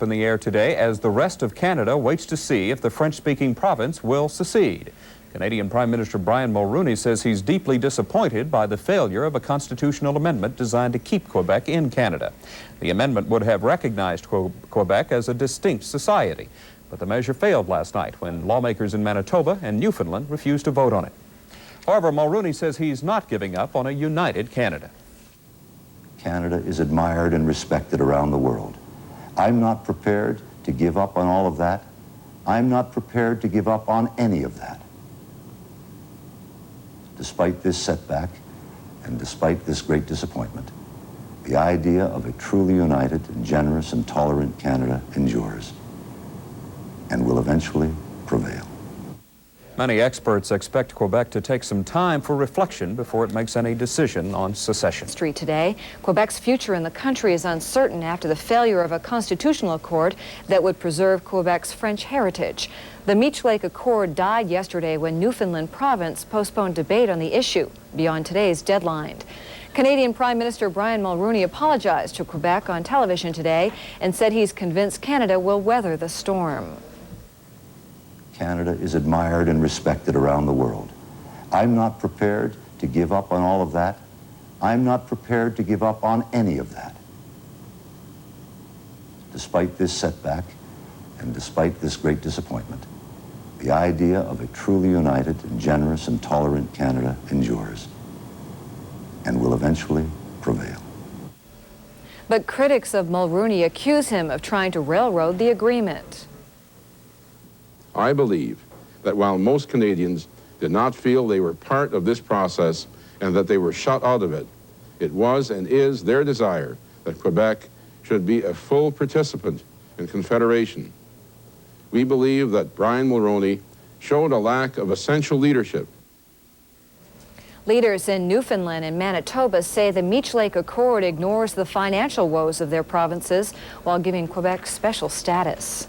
in the air today as the rest of Canada waits to see if the French-speaking province will secede. Canadian Prime Minister Brian Mulroney says he's deeply disappointed by the failure of a constitutional amendment designed to keep Quebec in Canada. The amendment would have recognized Quebec as a distinct society, but the measure failed last night when lawmakers in Manitoba and Newfoundland refused to vote on it. However, Mulroney says he's not giving up on a united Canada. Canada is admired and respected around the world. I'm not prepared to give up on all of that. I'm not prepared to give up on any of that. Despite this setback and despite this great disappointment, the idea of a truly united and generous and tolerant Canada endures and will eventually prevail. Many experts expect Quebec to take some time for reflection before it makes any decision on secession. Street today, Quebec's future in the country is uncertain after the failure of a constitutional accord that would preserve Quebec's French heritage. The Meech Lake Accord died yesterday when Newfoundland province postponed debate on the issue beyond today's deadline. Canadian Prime Minister Brian Mulroney apologized to Quebec on television today and said he's convinced Canada will weather the storm. Canada is admired and respected around the world. I'm not prepared to give up on all of that. I'm not prepared to give up on any of that. Despite this setback and despite this great disappointment, the idea of a truly united and generous and tolerant Canada endures and will eventually prevail. But critics of Mulroney accuse him of trying to railroad the agreement. I believe that while most Canadians did not feel they were part of this process and that they were shut out of it, it was and is their desire that Quebec should be a full participant in Confederation. We believe that Brian Mulroney showed a lack of essential leadership. Leaders in Newfoundland and Manitoba say the Meech Lake Accord ignores the financial woes of their provinces while giving Quebec special status.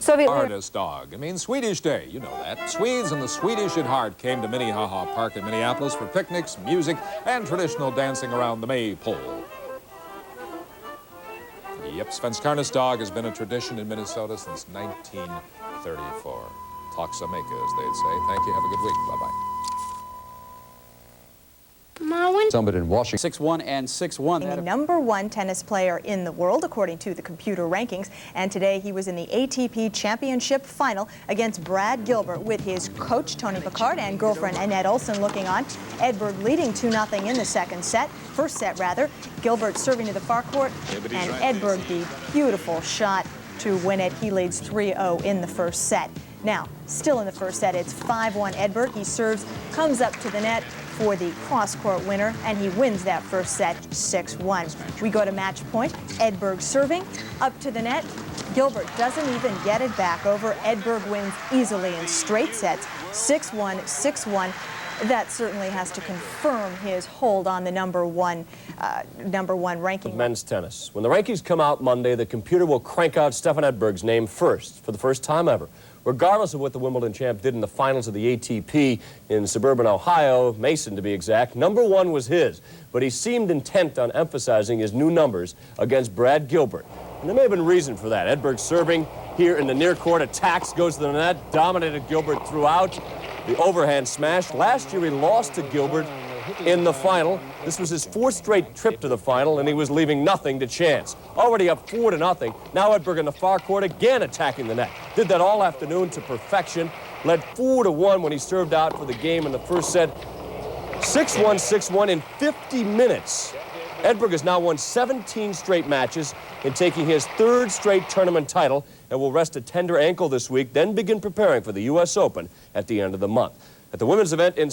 Artist dog. I mean, Swedish Day, you know that. Swedes and the Swedish at heart came to Minnehaha Park in Minneapolis for picnics, music, and traditional dancing around the maypole. Yep, Svenskarnas dog has been a tradition in Minnesota since 1934. Toksameka, as they'd say. Thank you. Have a good week. Bye-bye. Summit in Washington. 6-1 and 6-1. The #1 tennis player in the world, according to the computer rankings. And today he was in the ATP Championship final against Brad Gilbert with his coach, Tony Picard, and girlfriend Annette Olson looking on. Edberg leading 2-0 in the first set rather. Gilbert serving to the far court, and Edberg the beautiful shot to win it. He leads 3-0 in the first set. Now, still in the first set, it's 5-1 Edberg. He serves, comes up to the net for the cross-court winner, and he wins that first set 6-1. We go to match point. Edberg serving, up to the net. Gilbert doesn't even get it back over. Edberg wins easily in straight sets, 6-1, 6-1. That certainly has to confirm his hold on the number one ranking. Men's tennis. When the rankings come out Monday, the computer will crank out Stefan Edberg's name first for the first time ever. regardless of what the Wimbledon champ did in the finals of the ATP in suburban Ohio, Mason to be exact, number 1 was his. But he seemed intent on emphasizing his new numbers against Brad Gilbert. And there may have been reason for that. Edberg serving here in the near court, attacks, goes to the net, dominated Gilbert throughout. The overhand smash. Last year he lost to Gilbert in the final. This was his 4th straight trip to the final, and he was leaving nothing to chance. Already up 4-0. Now Edberg in the far court again attacking the net. Did that all afternoon to perfection. Led 4-1 when he served out for the game in the first set. 6-1, 6-1 in 50 minutes. Edberg has now won 17 straight matches in taking his 3rd straight tournament title and will rest a tender ankle this week, then begin preparing for the U.S. Open at the end of the month. At the women's event in